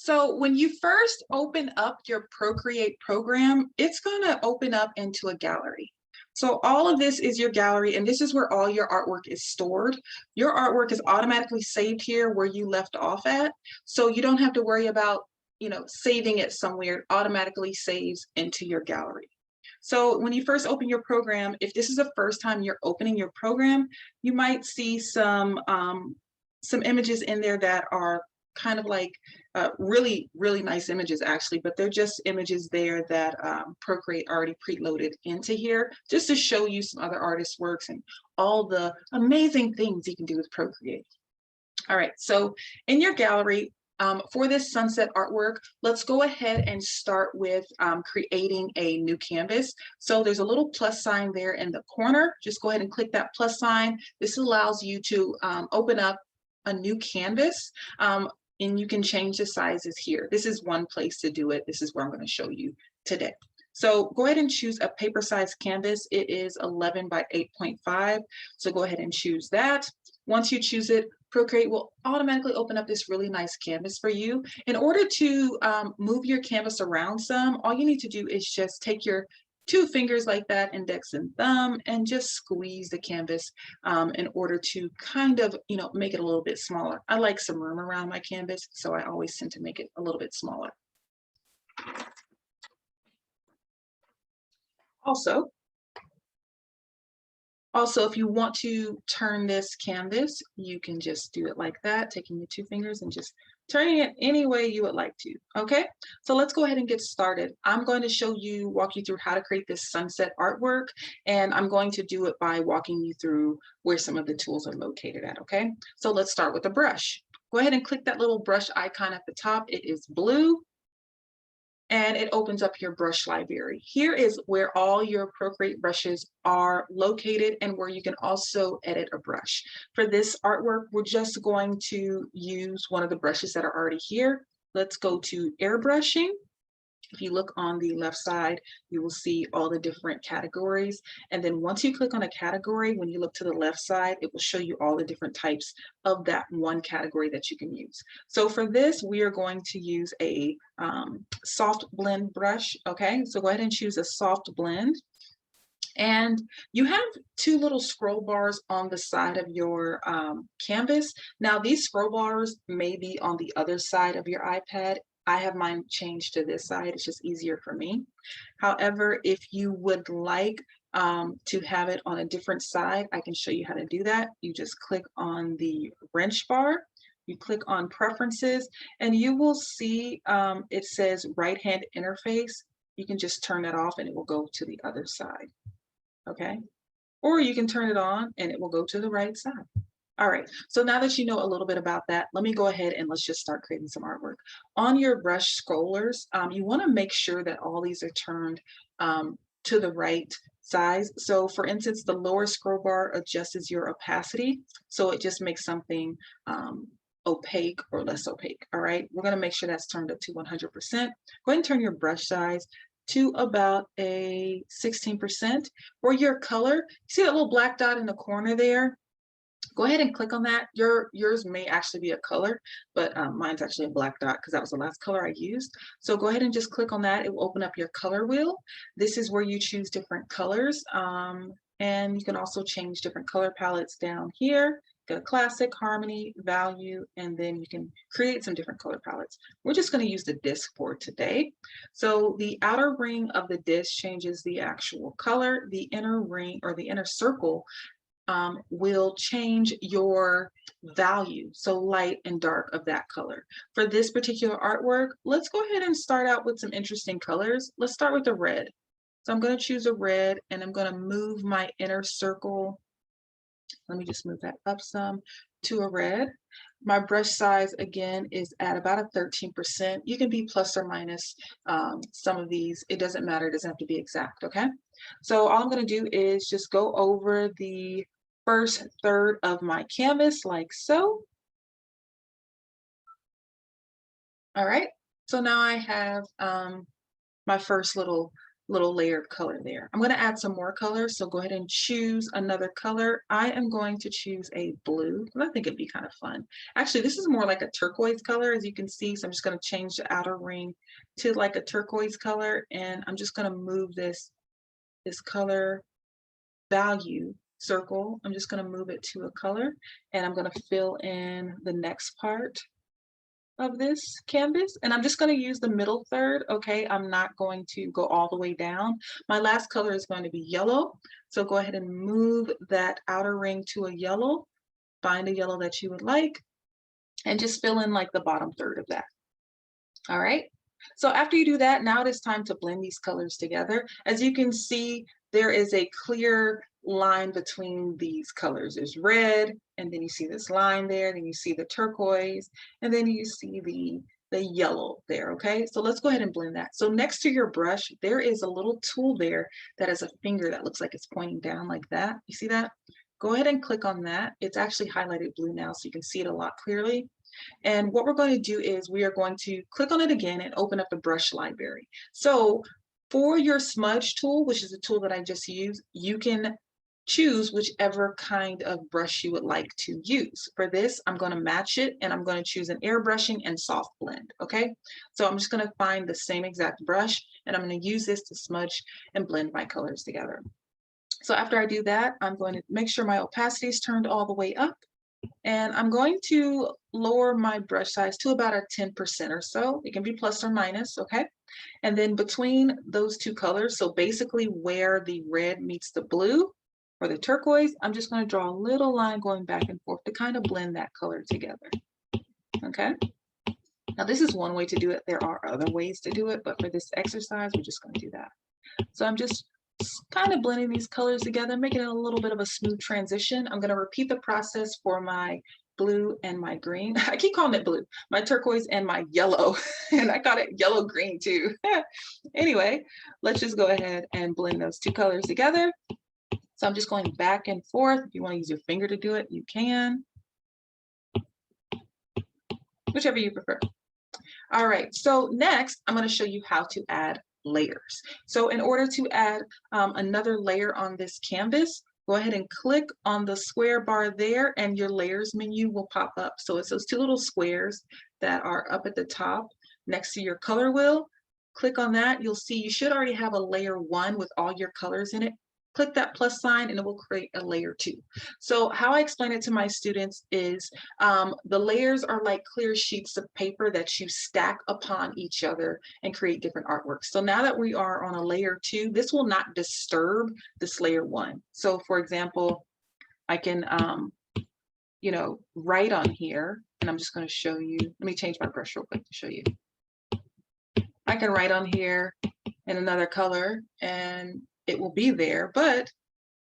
So when you first open up your Procreate program, it's going to open up into a gallery. So all of this is your gallery, and this is where all your artwork is stored. Your artwork is automatically saved here where you left off at. So you don't have to worry about, saving it somewhere. It automatically saves into your gallery. So when you first open your program, if this is the first time you're opening your program, you might see some images in there that are kind of like really, really nice images actually, but they're just images there that Procreate already preloaded into here just to show you some other artists' works and all the amazing things you can do with Procreate. All right, so in your gallery, for this sunset artwork, let's go ahead and start with creating a new canvas. So there's a little plus sign there in the corner. Just go ahead and click that plus sign. This allows you to open up a new canvas. And you can change the sizes here. This is one place to do it. This is where I'm going to show you today. So go ahead and choose a paper size canvas. It is 11 by 8.5. So go ahead and choose that. Once you choose it, Procreate will automatically open up this really nice canvas for you. In order to move your canvas around some, all you need to do is just take your two fingers like that, index and thumb, and just squeeze the canvas in order to kind of, make it a little bit smaller. I like some room around my canvas, so I always tend to make it a little bit smaller. Also, if you want to turn this canvas, you can just do it like that, taking your two fingers and just turning it any way you would like to. Okay, so let's go ahead and get started. I'm going to walk you through how to create this sunset artwork, and I'm going to do it by walking you through where some of the tools are located at. Okay, so let's start with a brush. Go ahead and click that little brush icon at the top. It is blue, and it opens up your brush library. Here is where all your Procreate brushes are located and where you can also edit a brush. For this artwork, we're just going to use one of the brushes that are already here. Let's go to Airbrushing. If you look on the left side, you will see all the different categories. And then once you click on a category, when you look to the left side, it will show you all the different types of that one category that you can use. So for this, we are going to use a soft blend brush. Okay, so go ahead and choose a soft blend. And you have two little scroll bars on the side of your canvas. Now these scroll bars may be on the other side of your iPad. I have mine changed to this side. It's just easier for me. However, if you would like to have it on a different side, I can show you how to do that. You just click on the wrench bar, you click on preferences, and you will see it says right hand interface. You can just turn that off and it will go to the other side. Okay, or you can turn it on and it will go to the right side. All right, so now that you know a little bit about that, let me go ahead and let's just start creating some artwork. On your brush scrollers, you want to make sure that all these are turned to the right size. So for instance, the lower scroll bar adjusts your opacity, so it just makes something opaque or less opaque. All right, we're going to make sure that's turned up to 100%. Go ahead and turn your brush size to about a 16%. For your color, see that little black dot in the corner there? Go ahead and click on that. Yours may actually be a color, but mine's actually a black dot because that was the last color I used. So go ahead and just click on that. It will open up your color wheel. This is where you choose different colors. And you can also change different color palettes down here. Go to classic, harmony, value, and then you can create some different color palettes. We're just going to use the disc for today. So the outer ring of the disc changes the actual color. The inner ring or the inner circle will change your value, so light and dark of that color. For this particular artwork, let's go ahead and start out with some interesting colors. Let's start with the red. So I'm going to choose a red and I'm going to move my inner circle. Let me just move that up some to a red. My brush size again is at about a 13%. You can be plus or minus some of these. It doesn't matter. It doesn't have to be exact. Okay. So all I'm going to do is just go over the first third of my canvas like so. All right, so now I have my first little little layered color there. I'm going to add some more color, so go ahead and choose another color. I am going to choose a blue because I think it'd be kind of fun. Actually, this is more like a turquoise color, as you can see, so I'm just going to change the outer ring to like a turquoise color, and I'm just going to move this color value circle. I'm just going to move it to a color, and I'm going to fill in the next part of this canvas, and I'm just going to use the middle third. Okay, I'm not going to go all the way down. My last color is going to be yellow, so go ahead and move that outer ring to a yellow. Find a yellow that you would like and just fill in like the bottom third of that. All right, so after you do that, now it is time to blend these colors together. As you can see, there is a clear line between these colors. There's red, and then you see this line there, then you see the turquoise, and then you see the yellow there. Okay, so let's go ahead and blend that. So next to your brush, there is a little tool there that has a finger that looks like it's pointing down like that. You see that? Go ahead and click on that. It's actually highlighted blue now, so you can see it a lot clearly. And what we're going to do is we are going to click on it again and open up the brush library. So for your smudge tool, which is the tool that I just used, you can choose whichever kind of brush you would like to use. For this, I'm going to match it, and I'm going to choose an airbrushing and soft blend. Okay, so I'm just going to find the same exact brush, and I'm going to use this to smudge and blend my colors together. So after I do that, I'm going to make sure my opacity is turned all the way up, and I'm going to lower my brush size to about a 10% or so. It can be plus or minus, okay? And then between those two colors, so basically where the red meets the blue or the turquoise, I'm just going to draw a little line going back and forth to kind of blend that color together, okay? Now this is one way to do it. There are other ways to do it, but for this exercise, we're just going to do that. So I'm just kind of blending these colors together, making it a little bit of a smooth transition. I'm going to repeat the process for my blue and my green. I keep calling it blue, my turquoise and my yellow, and I call it yellow green too. Anyway, let's just go ahead and blend those two colors together. So I'm just going back and forth. If you want to use your finger to do it, you can, whichever you prefer. All right, so next I'm going to show you how to add layers. So in order to add another layer on this canvas, go ahead and click on the square bar there, and your layers menu will pop up. So it's those two little squares that are up at the top next to your color wheel. Click on that. You'll see you should already have a layer 1 with all your colors in it. Click that plus sign and it will create a layer 2. So how I explain it to my students is the layers are like clear sheets of paper that you stack upon each other and create different artworks. So now that we are on a layer 2, this will not disturb this layer 1. So for example, I can you know, write on here, and I'm just going to show you. Let me change my brush real quick to show you. I can write on here in another color and it will be there, but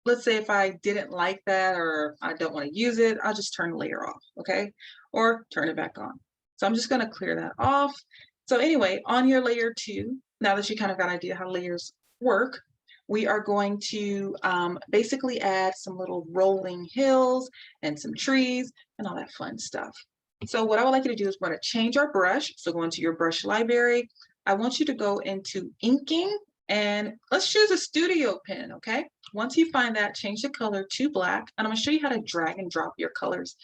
let's say if I didn't like that or I don't want to use it, I'll just turn the layer off, okay? Or turn it back on. So I'm just going to clear that off. So anyway, on your layer 2, now that you kind of got an idea how layers work, we are going to basically add some little rolling hills and some trees and all that fun stuff. So what I would like you to do is we're going to change our brush. So go into your brush library. I want you to go into inking, and let's choose a studio pen, okay? Once you find that, change the color to black, and I'm gonna show you how to drag and drop your colors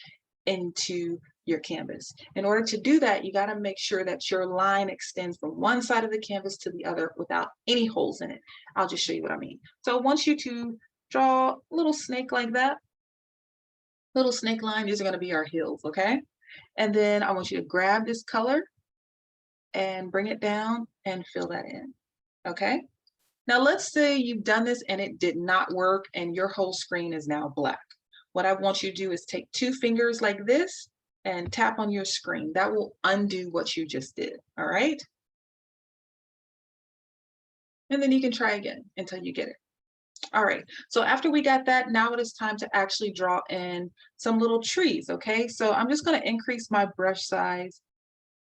into your canvas. In order to do that, you gotta make sure that your line extends from one side of the canvas to the other without any holes in it. I'll just show you what I mean. So I want you to draw a little snake like that. Little snake line, these are gonna be our hills, okay? And then I want you to grab this color and bring it down and fill that in, okay? Now let's say you've done this and it did not work and your whole screen is now black. What I want you to do is take 2 fingers like this and tap on your screen. That will undo what you just did, all right? And then you can try again until you get it. All right, so after we got that, now it is time to actually draw in some little trees, okay? So I'm just gonna increase my brush size.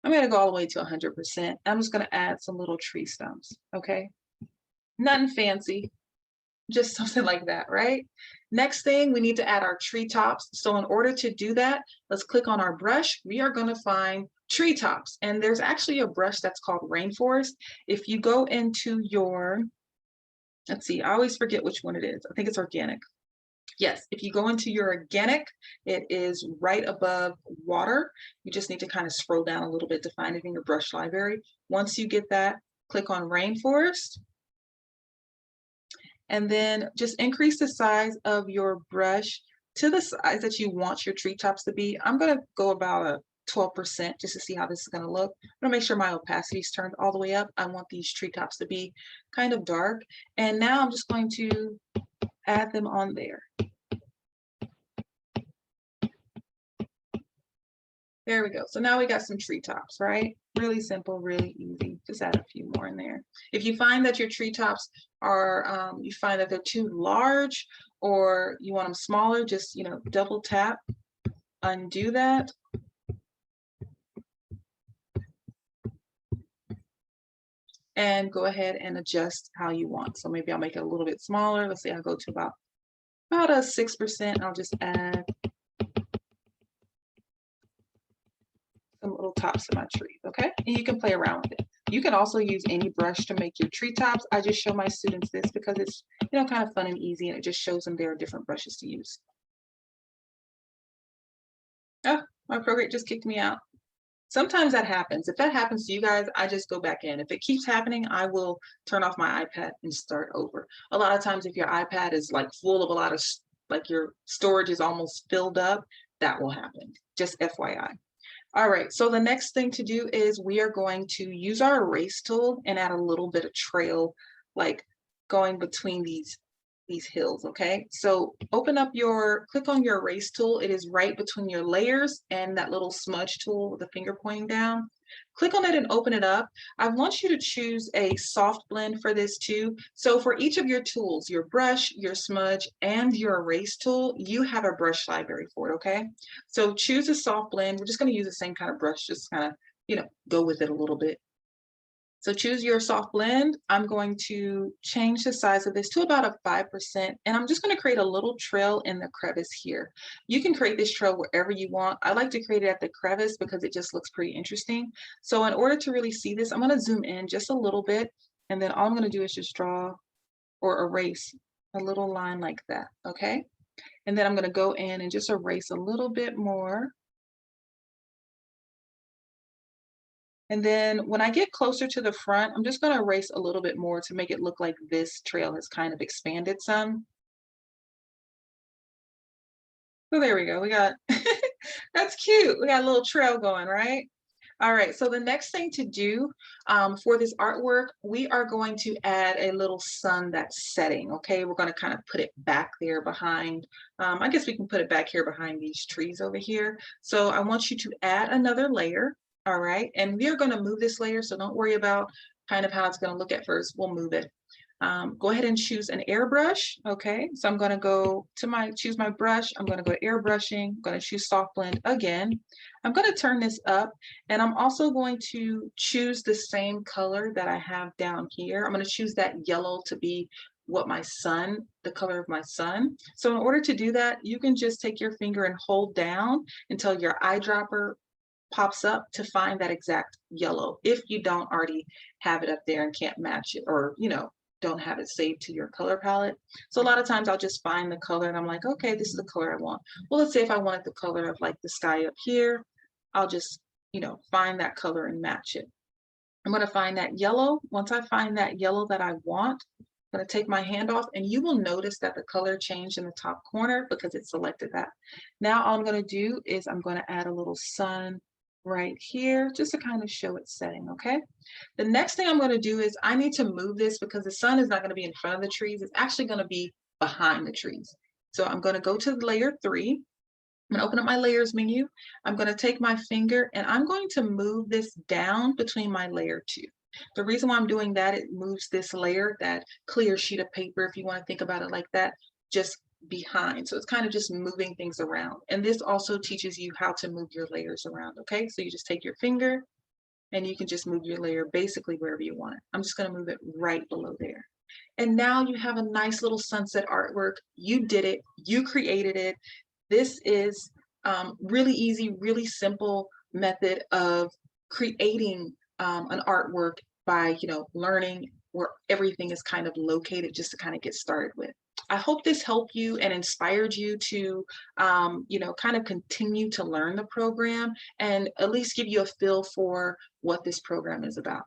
I'm gonna go all the way to 100%. I'm just gonna add some little tree stumps, okay? Nothing fancy, just something like that, right? Next thing, we need to add our treetops. So in order to do that, let's click on our brush. We are going to find treetops, and there's actually a brush that's called Rainforest. If you go into your Let's see, I always forget which one it is. I think it's organic. Yes, if you go into your organic, it is right above water. You just need to kind of scroll down a little bit to find it in your brush library. Once you get that, click on rainforest, and then just increase the size of your brush to the size that you want your treetops to be. I'm going to go about a 12% just to see how this is going to look. I'm going to make sure my opacity is turned all the way up. I want these treetops to be kind of dark. And now I'm just going to add them on there. There we go. So now we got some treetops, right? Really simple, really easy. Just add a few more in there. If you find that your treetops are, you find that they're too large or you want them smaller, just, double tap, undo that. And go ahead and adjust how you want. So maybe I'll make it a little bit smaller. Let's say I'll go to about a 6%. I'll just add some little tops of my trees, okay? And you can play around with it. You can also use any brush to make your tree tops. I just show my students this because it's, kind of fun and easy, and it just shows them there are different brushes to use. Oh, my Procreate just kicked me out. Sometimes that happens. If that happens to you guys, I just go back in. If it keeps happening, I will turn off my iPad and start over. A lot of times if your iPad is like full of a lot of, like your storage is almost filled up, that will happen. Just FYI. All right, so the next thing to do is we are going to use our erase tool and add a little bit of trail, like going between these hills, okay? So click on your erase tool. It is right between your layers and that little smudge tool with the finger pointing down. Click on it and open it up. I want you to choose a soft blend for this too. So for each of your tools, your brush, your smudge, and your erase tool, you have a brush library for it, okay? So choose a soft blend. We're just going to use the same kind of brush, just kind of, go with it a little bit. So choose your soft blend. I'm going to change the size of this to about a 5%, and I'm just going to create a little trail in the crevice here. You can create this trail wherever you want. I like to create it at the crevice because it just looks pretty interesting. So in order to really see this, I'm going to zoom in just a little bit, and then all I'm going to do is just draw or erase a little line like that, okay? And then I'm going to go in and just erase a little bit more. And then when I get closer to the front, I'm just going to erase a little bit more to make it look like this trail has kind of expanded some. So there we go. We got, that's cute. We got a little trail going, right? All right, so the next thing to do for this artwork, we are going to add a little sun that's setting, okay? We're going to kind of put it back there behind, I guess we can put it back here behind these trees over here. So I want you to add another layer, all right? And we are going to move this layer, so don't worry about kind of how it's going to look at first. We'll move it. Go ahead and choose an airbrush, okay? So I'm going to go to choose my brush. I'm going to go to airbrushing. I'm going to choose soft blend again. I'm going to turn this up, and I'm also going to choose the same color that I have down here. I'm going to choose that yellow to be the color of my sun. So in order to do that, you can just take your finger and hold down until your eyedropper pops up to find that exact yellow, if you don't already have it up there and can't match it, or don't have it saved to your color palette. So a lot of times I'll just find the color and I'm like, okay, this is the color I want. Well, let's say if I wanted the color of like the sky up here, I'll just, find that color and match it. I'm going to find that yellow. Once I find that yellow that I want, I'm going to take my hand off, and you will notice that the color changed in the top corner because it selected that. Now all I'm going to do is I'm going to add a little sun right here just to kind of show its setting, okay? The next thing I'm going to do is I need to move this because the sun is not going to be in front of the trees. It's actually going to be behind the trees. So I'm going to go to layer 3. I'm going to open up my layers menu. I'm going to take my finger and I'm going to move this down between my layer 2. The reason why I'm doing that, it moves this layer, that clear sheet of paper, if you want to think about it like that, just behind. So it's kind of just moving things around. And this also teaches you how to move your layers around, okay? So you just take your finger and you can just move your layer basically wherever you want it. I'm just going to move it right below there. And now you have a nice little sunset artwork. You did it. You created it. This is really easy, really simple method of creating an artwork by learning where everything is kind of located just to kind of get started with. I hope this helped you and inspired you to, kind of continue to learn the program and at least give you a feel for what this program is about.